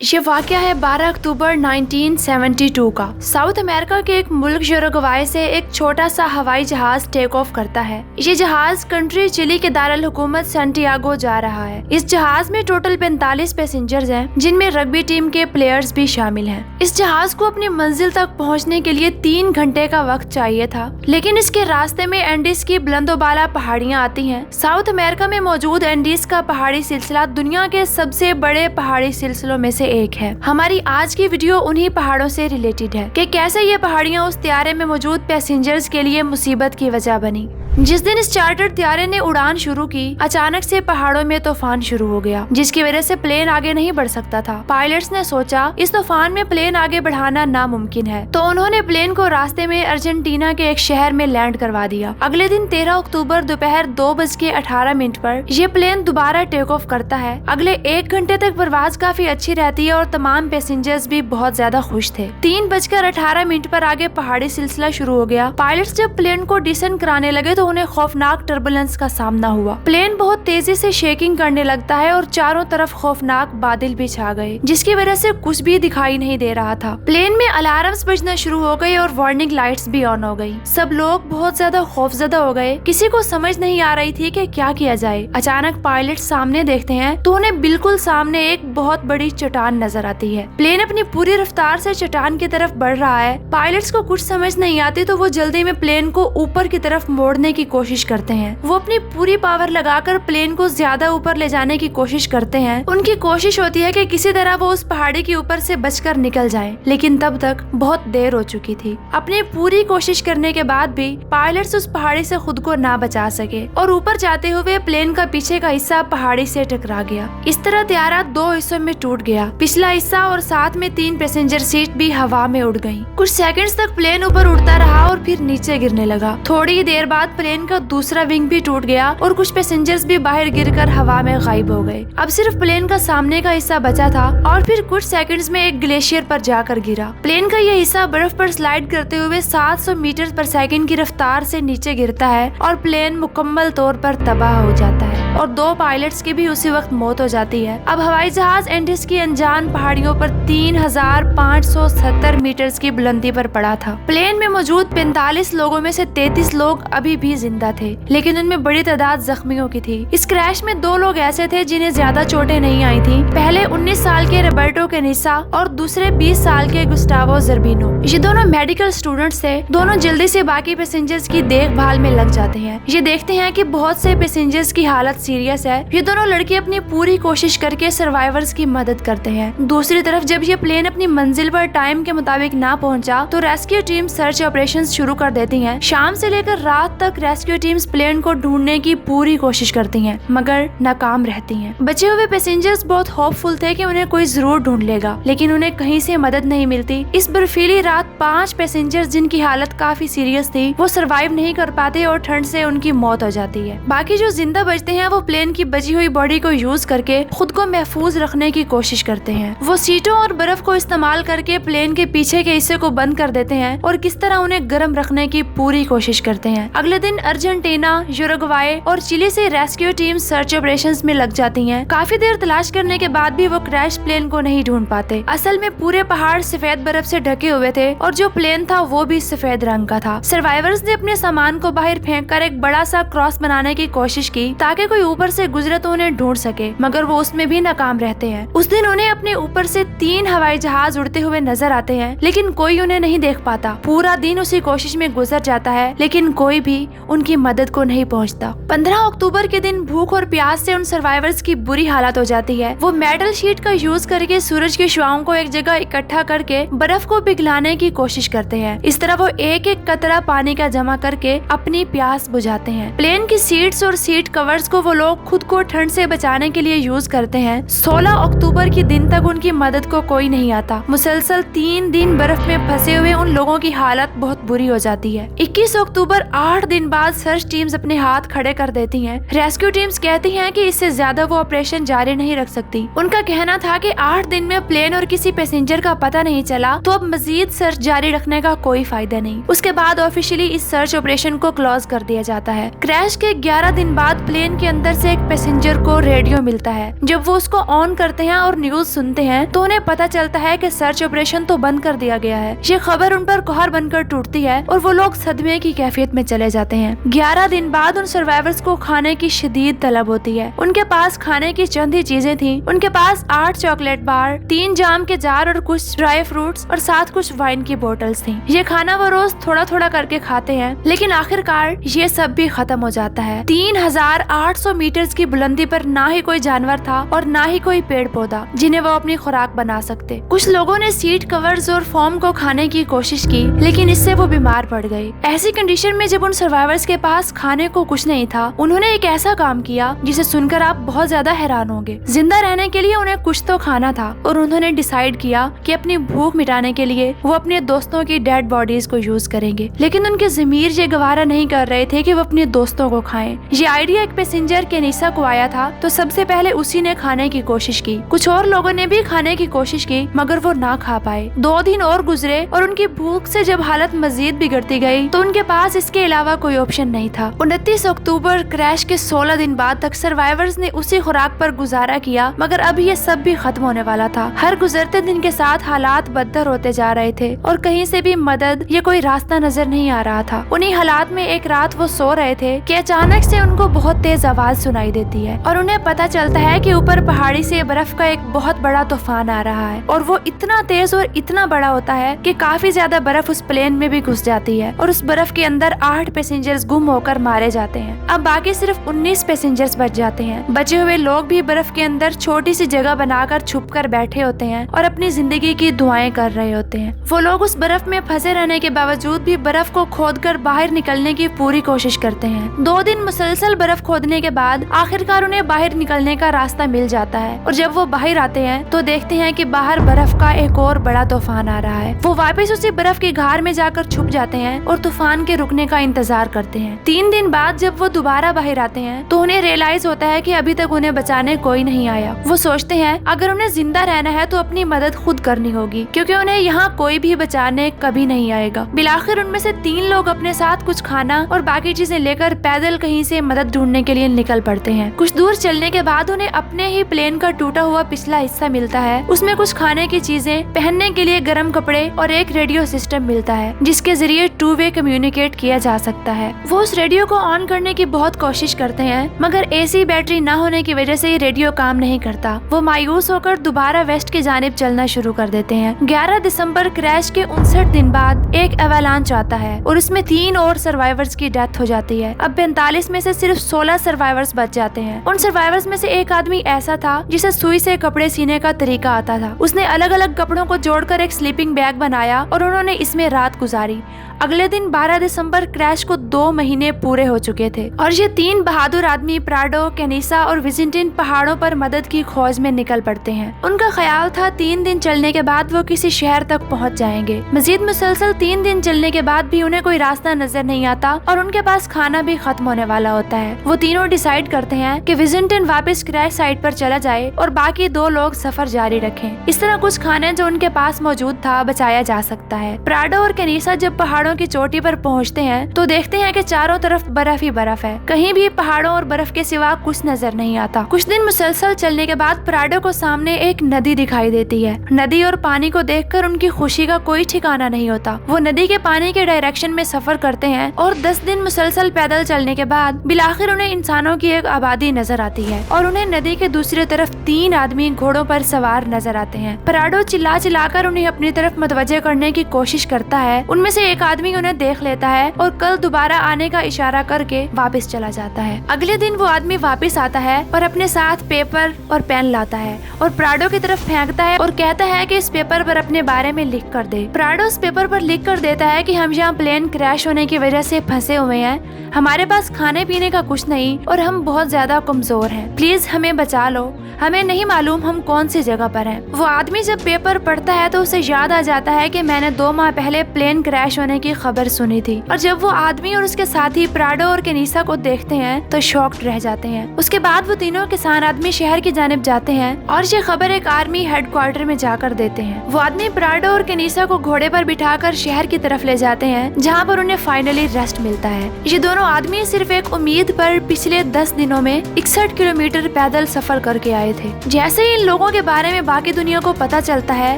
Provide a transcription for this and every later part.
ये वाक़या है 12 अक्टूबर 1972 का। साउथ अमेरिका के एक मुल्क यूरुग्वाई से एक छोटा सा हवाई जहाज टेक ऑफ करता है। ये जहाज कंट्री चिली के दारुल हुकूमत सैंटियागो जा रहा है। इस जहाज में टोटल 45 पैसेंजर्स हैं, जिनमें रग्बी टीम के प्लेयर्स भी शामिल हैं। इस जहाज को अपनी मंजिल तक पहुंचने के लिए 3 घंटे का वक्त चाहिए था, लेकिन इसके रास्ते में एंडीज की बुलंदोबाला पहाड़ियाँ आती हैं। साउथ अमेरिका में मौजूद एंडीज का पहाड़ी सिलसिला दुनिया के सबसे बड़े पहाड़ी सिलसिलों में से एक है। हमारी आज की वीडियो उन्हीं पहाड़ों से रिलेटेड है कि कैसे ये पहाड़ियाँ उस त्यारे में मौजूद पैसेंजर्स के लिए मुसीबत की वजह बनी। जिस दिन इस चार्टर त्यारे ने उड़ान शुरू की, अचानक से पहाड़ों में तूफान शुरू हो गया, जिसकी वजह से प्लेन आगे नहीं बढ़ सकता था। पायलट्स ने सोचा इस तूफान में प्लेन आगे बढ़ाना नामुमकिन है, तो उन्होंने प्लेन को रास्ते में अर्जेंटीना के एक शहर में लैंड करवा दिया। अगले दिन 13 अक्टूबर दोपहर 2:18 पर ये प्लेन दोबारा टेक ऑफ करता है। अगले 1 घंटे तक परवाज काफी अच्छी रहती है और तमाम पैसेंजर्स भी बहुत ज्यादा खुश थे। 3:18 पर आगे पहाड़ी सिलसिला शुरू हो गया। पायलट्स जब प्लेन को डिसेंड कराने लगे तो उन्हें खौफनाक टर्बुलेंस का सामना हुआ। प्लेन बहुत तेजी से शेकिंग करने लगता है और चारों तरफ खौफनाक बादल भी छा गए, जिसकी वजह से कुछ भी दिखाई नहीं दे रहा था। प्लेन में अलार्म्स बजना शुरू हो गए और वार्निंग लाइट्स भी ऑन हो गई। सब लोग बहुत ज्यादा खौफजदा हो गए। किसी को समझ नहीं आ रही थी कि क्या किया जाए। अचानक पायलट सामने देखते हैं तो उन्हें बिल्कुल सामने एक बहुत बड़ी चट्टान नजर आती है। प्लेन अपनी पूरी रफ्तार से चट्टान की तरफ बढ़ रहा है। पायलट्स को कुछ समझ नहीं आती तो वो जल्दी में प्लेन को ऊपर की तरफ मोड़ने की कोशिश करते हैं। वो अपनी पूरी पावर लगाकर प्लेन को ज्यादा ऊपर ले जाने की कोशिश करते हैं। उनकी कोशिश होती है कि किसी तरह वो उस पहाड़ी के ऊपर से बचकर निकल जाएं, लेकिन तब तक बहुत देर हो चुकी थी। अपनी पूरी कोशिश करने के बाद भी पायलट्स उस पहाड़ी से खुद को ना बचा सके और ऊपर जाते हुए प्लेन का पीछे का हिस्सा पहाड़ी से टकरा गया। इस तरह त्यारा 2 हिस्सों में टूट गया। पिछला हिस्सा और साथ में 3 पैसेंजर सीट भी हवा में उड़ गयी। कुछ सेकंड्स तक प्लेन ऊपर उड़ता रहा और फिर नीचे गिरने लगा। थोड़ी ही देर बाद प्लेन का दूसरा विंग भी टूट गया और कुछ पैसेंजर्स भी बाहर गिरकर हवा में गायब हो गए। अब सिर्फ प्लेन का सामने का हिस्सा बचा था और फिर कुछ सेकंड्स में एक ग्लेशियर पर जाकर गिरा। प्लेन का यह हिस्सा बर्फ पर स्लाइड करते हुए 700 मीटर पर सेकंड की रफ्तार से नीचे गिरता है और प्लेन मुकम्मल तौर पर तबाह हो जाता है और 2 पायलट्स की भी उसी वक्त मौत हो जाती है। अब हवाई जहाज एंडीज की अनजान पहाड़ियों पर 3570 मीटर की बुलंदी पर पड़ा था। प्लेन में मौजूद 45 लोगों में से 33 लोग अभी भी जिंदा थे, लेकिन उनमें बड़ी तादाद जख्मियों की थी। इस क्रैश में 2 लोग ऐसे थे जिन्हें ज्यादा चोटें नहीं आई थी। पहले 19 साल के रॉबर्टो कैनिसा और दूसरे 20 साल के गुस्टावो जर्बिनो। ये दोनों मेडिकल स्टूडेंट्स थे। दोनों जल्दी से बाकी पैसेंजर्स की देखभाल में लग जाते हैं। ये देखते हैं कि बहुत से पैसेंजर्स की हालत सीरियस है। ये दोनों लड़के अपनी पूरी कोशिश करके सर्वाइवर्स की मदद करते हैं। दूसरी तरफ जब ये प्लेन अपनी मंजिल पर टाइम के मुताबिक ना पहुंचा तो रेस्क्यू टीम सर्च ऑपरेशन शुरू कर देती है। शाम से लेकर रात तक रेस्क्यू टीम्स प्लेन को ढूंढने की पूरी कोशिश करती हैं, मगर नाकाम रहती हैं। बचे हुए पैसेंजर्स बहुत होपफुल थे कि उन्हें कोई जरूर ढूंढ लेगा, लेकिन उन्हें कहीं से मदद नहीं मिलती। इस बर्फीली रात 5 पैसेंजर्स जिनकी हालत काफी सीरियस थी वो सरवाइव नहीं कर पाते और ठंड से उनकी मौत हो जाती है। बाकी जो जिंदा बचते हैं वो प्लेन की बची हुई बॉडी को यूज करके खुद को महफूज रखने की कोशिश करते हैं। वो सीटों और बर्फ को इस्तेमाल करके प्लेन के पीछे के हिस्से को बंद कर देते हैं और किस तरह उन्हें गर्म रखने की पूरी कोशिश करते हैं। अगले दिन अर्जेंटीना, यूरुग्वाई और चिली से रेस्क्यू टीम सर्च ऑपरेशंस में लग जाती हैं। काफी देर तलाश करने के बाद भी वो क्रैश प्लेन को नहीं ढूंढ पाते। असल में पूरे पहाड़ सफेद बर्फ से ढके हुए थे और जो प्लेन था वो भी सफेद रंग का था। सर्वाइवर्स ने अपने सामान को बाहर फेंककर एक बड़ा सा क्रॉस बनाने की कोशिश की ताकि कोई ऊपर से गुजरे तो उन्हें ढूंढ सके, मगर वो उसमें भी नाकाम रहते हैं। उस दिन उन्हें अपने ऊपर से 3 हवाई जहाज उड़ते हुए नजर आते हैं, लेकिन कोई उन्हें नहीं देख पाता। पूरा दिन उसी कोशिश में गुजर जाता है, लेकिन कोई भी उनकी मदद को नहीं पहुंचता। 15 अक्टूबर के दिन भूख और प्यास से उन सर्वाइवर्स की बुरी हालत हो जाती है। वो मेटल शीट का यूज करके सूरज की शुआओं को एक जगह इकट्ठा करके बर्फ को पिघलाने की कोशिश करते हैं। इस तरह वो एक एक कतरा पानी का जमा करके अपनी प्यास बुझाते हैं। प्लेन की सीट्स और सीट कवर्स को वो लोग खुद को ठंड से बचाने के लिए यूज करते हैं। 16 अक्टूबर के दिन तक उनकी मदद को कोई नहीं आता। मुसलसल 3 दिन बर्फ में फंसे हुए उन लोगों की हालत बहुत बुरी हो जाती है। 21 अक्टूबर 8 8 दिन बाद सर्च टीम्स अपने हाथ खड़े कर देती हैं। रेस्क्यू टीम्स कहती हैं कि इससे ज्यादा वो ऑपरेशन जारी नहीं रख सकती। उनका कहना था कि 8 दिन में प्लेन और किसी पैसेंजर का पता नहीं चला, तो अब मजीद सर्च जारी रखने का कोई फायदा नहीं। उसके बाद ऑफिशियली इस सर्च ऑपरेशन को क्लोज कर दिया जाता है। क्रैश के 11 दिन बाद प्लेन के अंदर से एक पैसेंजर को रेडियो मिलता है। जब वो उसको ऑन करते हैं और न्यूज सुनते हैं तो उन्हें पता चलता है कि सर्च ऑपरेशन तो बंद कर दिया गया है। ये खबर उन पर कहर बनकर टूटती है और वो लोग सदमे की कैफियत में चले जाते हैं। 11 दिन बाद उन सर्वाइवर्स को खाने की शदीद तलब होती है। उनके पास खाने की चंद ही चीजें थी। उनके पास 8 चॉकलेट बार, 3 जाम के जार और कुछ ड्राई फ्रूट्स और साथ कुछ वाइन की बोतल्स थी। ये खाना वो रोज थोड़ा थोड़ा करके खाते हैं, लेकिन आखिरकार ये सब भी खत्म हो जाता है। 3800 मीटर की बुलंदी पर ना ही कोई जानवर था और ना ही कोई पेड़ पौधा जिन्हें वो अपनी खुराक बना सकते। कुछ लोगों ने सीट कवर्स और फोम को खाने की कोशिश की, लेकिन इससे वो बीमार पड़ गए। ऐसी कंडीशन में जब उन सर्वाइवर्स के पास खाने को कुछ नहीं था, उन्होंने एक ऐसा काम किया जिसे सुनकर आप बहुत ज्यादा हैरान होंगे। जिंदा रहने के लिए उन्हें कुछ तो खाना था और उन्होंने डिसाइड किया कि अपनी भूख मिटाने के लिए वो अपने दोस्तों की डेड बॉडीज को यूज करेंगे। लेकिन उनके ज़मीर ये गवारा नहीं कर रहे थे कि वो अपने दोस्तों को खाएं। ये आइडिया एक पैसेंजर केनिसा को आया था, तो सबसे पहले उसी ने खाने की कोशिश की। कुछ और लोगों ने भी खाने की कोशिश की, मगर वो ना खा पाए। 2 दिन और गुजरे और उनकी भूख से जब हालत मजीद बिगड़ती गई तो उनके पास इसके अलावा कोई ऑप्शन नहीं था। 29 अक्टूबर क्रैश के 16 दिन बाद तक सर्वाइवर्स ने उसी खुराक पर गुजारा किया, मगर अब ये सब भी खत्म होने वाला था। हर गुजरते दिन के साथ हालात बदतर होते जा रहे थे और कहीं से भी मदद या कोई रास्ता नजर नहीं आ रहा था। उन्हीं हालात में एक रात वो सो रहे थे कि अचानक से उनको बहुत तेज आवाज सुनाई देती है और उन्हें पता चलता है कि ऊपर पहाड़ी से बर्फ का एक बहुत बड़ा तूफान आ रहा है और वो इतना तेज और इतना बड़ा होता है कि काफी ज्यादा बर्फ उस प्लेन में भी घुस जाती है और उस बर्फ के अंदर 8 पैसेंजर्स गुम होकर मारे जाते हैं। अब बाकी सिर्फ 19 पैसेंजर्स बच जाते हैं। बचे हुए लोग भी बर्फ के अंदर छोटी सी जगह बनाकर छुप कर बैठे होते हैं और अपनी जिंदगी की दुआएं कर रहे होते हैं। वो लोग उस बर्फ में फंसे रहने के बावजूद भी बर्फ को खोदकर बाहर निकलने की पूरी कोशिश करते हैं। 2 दिन मुसलसल बर्फ खोदने के बाद आखिरकार उन्हें बाहर निकलने का रास्ता मिल जाता है और जब वो बाहर आते हैं तो देखते हैं कि बाहर बर्फ का एक और बड़ा तूफान आ रहा है। वो वापस उसी बर्फ की घार में जाकर छुप जाते हैं और तूफान के रुकने का इंतजार करते हैं। 3 दिन बाद जब वो दोबारा बाहर आते हैं तो उन्हें रियलाइज होता है कि अभी तक उन्हें बचाने कोई नहीं आया। वो सोचते हैं अगर उन्हें जिंदा रहना है तो अपनी मदद खुद करनी होगी, क्योंकि उन्हें यहाँ कोई भी बचाने कभी नहीं आएगा। बिलाखिर उनमें से 3 लोग अपने साथ कुछ खाना और बाकी चीजें लेकर पैदल कहीं से मदद ढूंढने के लिए निकल पड़ते हैं। कुछ दूर चलने के बाद उन्हें अपने ही प्लेन का टूटा हुआ पिछला हिस्सा मिलता है। उसमें कुछ खाने की चीजें, पहनने के लिए गर्म कपड़े और एक रेडियो सिस्टम मिलता है जिसके जरिए 2 वे कम्युनिकेट किया जा सकता है। वो उस रेडियो को ऑन करने की बहुत कोशिश करते हैं, मगर एसी बैटरी न होने की वजह से ये रेडियो काम नहीं करता। वो मायूस होकर दोबारा वेस्ट की जानिब चलना शुरू कर देते हैं। 11 दिसंबर क्रैश के 59 दिन बाद एक एवालांच आता है और उसमें 3 और सर्वाइवर्स की डेथ हो जाती है। अब 45 में से सिर्फ 16 सर्वाइवर्स बच जाते हैं। उन सर्वाइवर्स में से एक आदमी ऐसा था जिसे सुई से कपड़े सीने का तरीका आता था। उसने अलग अलग कपड़ों को जोड़कर एक स्लीपिंग बैग बनाया और उन्होंने इसमें रात गुजारी। अगले दिन 12 दिसंबर क्रैश को 2 महीने पूरे हो चुके थे और ये 3 बहादुर आदमी प्राडो, केनिसा और विजिंटिन पहाड़ों पर मदद की खोज में निकल पड़ते हैं। उनका ख्याल था 3 दिन चलने के बाद वो किसी शहर तक पहुंच जाएंगे। मजीद मुसलसल 3 दिन चलने के बाद भी उन्हें कोई रास्ता नजर नहीं आता और उनके पास खाना भी खत्म होने वाला होता है। वो तीनों डिसाइड करते हैं कि विजिंटिन वापस क्रैश साइट पर चला जाए और बाकी 2 लोग सफर जारी रखें। इस तरह कुछ खाने जो उनके पास मौजूद था बचाया जा सकता है। प्राडो और केनिसा जब पहाड़ों की चोटी पर पहुंचते हैं तो देखते हैं कि चारों तरफ बर्फ ही बर्फ है। कहीं भी पहाड़ों और बर्फ के सिवा कुछ नजर नहीं आता। कुछ दिन मुसलसल चलने के बाद प्राडो को सामने एक नदी दिखाई देती है। नदी और पानी को देखकर उनकी खुशी का कोई ठिकाना नहीं होता। वो नदी के पानी के डायरेक्शन में सफर करते हैं और 10 दिन मुसलसल पैदल चलने के बाद बिलाखिर उन्हें इंसानों की एक आबादी नजर आती है और उन्हें नदी के दूसरी तरफ 3 आदमी घोड़ों पर सवार नजर आते हैं। प्राडो चिल्ला चिल्लाकर उन्हें अपनी तरफ मुतवज्जे करने की कोशिश करता है। उनमें से एक आदमी उन्हें देख लेता है और कल दोबारा आने का इशारा करके वापस चला जाता है। अगले दिन वो आदमी वापस आता है और अपने साथ पेपर और पेन लाता है और प्राडो की तरफ फेंकता है और कहता है कि इस पेपर पर अपने बारे में लिख कर दे। प्राडो उस पेपर पर लिख कर देता है कि हम यहाँ प्लेन क्रैश होने की वजह से फंसे हुए हैं, हमारे पास खाने पीने का कुछ नहीं और हम बहुत ज्यादा कमजोर हैं, प्लीज हमें बचा लो, हमें नहीं मालूम हम कौन सी जगह पर हैं। वो आदमी जब पेपर पढ़ता है तो उसे याद आ जाता है कि मैंने 2 माह पहले प्लेन क्रैश होने की खबर सुनी थी और जब वो آدمی اور اس کے ساتھی پراڈو اور کینیسا کو دیکھتے ہیں تو شاکڈ رہ جاتے ہیں۔ اس کے بعد وہ تینوں کسان آدمی شہر کی جانب جاتے ہیں اور یہ خبر ایک آرمی ہیڈ کوارٹر میں جا کر دیتے ہیں۔ وہ آدمی پراڈو اور کینیسا کو گھوڑے پر بٹھا کر شہر کی طرف لے جاتے ہیں جہاں پر انہیں فائنلی ریسٹ ملتا ہے۔ یہ دونوں آدمی صرف ایک امید پر پچھلے 10 دنوں میں 61 کلومیٹر پیدل سفر کر کے آئے تھے۔ جیسے ہی ان لوگوں کے بارے میں باقی دنیا کو پتہ چلتا ہے،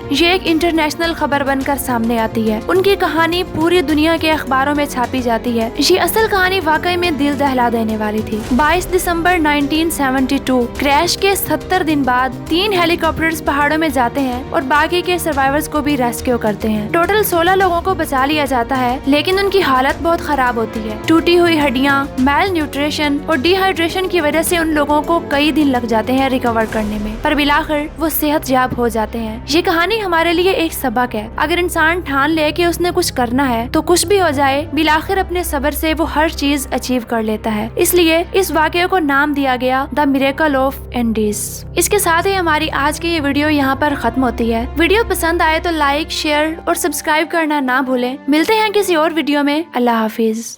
یہ ایک انٹرنیشنل خبر بن کر سامنے آتی ہے۔ ان کی کہانی پوری دنیا کے اخباروں میں چھاپی جاتی ہے۔ یہ اصل کہانی واقعی میں دل دہلا دینے والی تھی۔ 22 دسمبر 1972 کریش کے 70 دن بعد 3 ہیلی کاپٹرز پہاڑوں میں جاتے ہیں اور باقی کے سروائیورز کو بھی ریسکیو کرتے ہیں۔ ٹوٹل 16 لوگوں کو بچا لیا جاتا ہے، لیکن ان کی حالت بہت خراب ہوتی ہے۔ ٹوٹی ہوئی ہڈیاں، میل نیوٹریشن اور ڈی ہائیڈریشن کی وجہ سے ان لوگوں کو کئی دن لگ جاتے ہیں ریکور کرنے میں، پر بالآخر وہ صحت یاب ہو جاتے ہیں۔ یہ کہانی ہمارے لیے ایک سبق ہے۔ اگر انسان ٹھان لے کہ اس نے کچھ کرنا ہے تو کچھ بھی ہو جائے، بالآخر اپنے صبر سے وہ ہر چیز اچیو کر لیتا ہے۔ اس لیے اس واقعے کو نام دیا گیا دا میریکل آف اینڈیز۔ اس کے ساتھ ہی ہماری آج کی یہ ویڈیو یہاں پر ختم ہوتی ہے۔ ویڈیو پسند آئے تو لائک، شیئر اور سبسکرائب کرنا نہ بھولیں۔ ملتے ہیں کسی اور ویڈیو میں۔ اللہ حافظ۔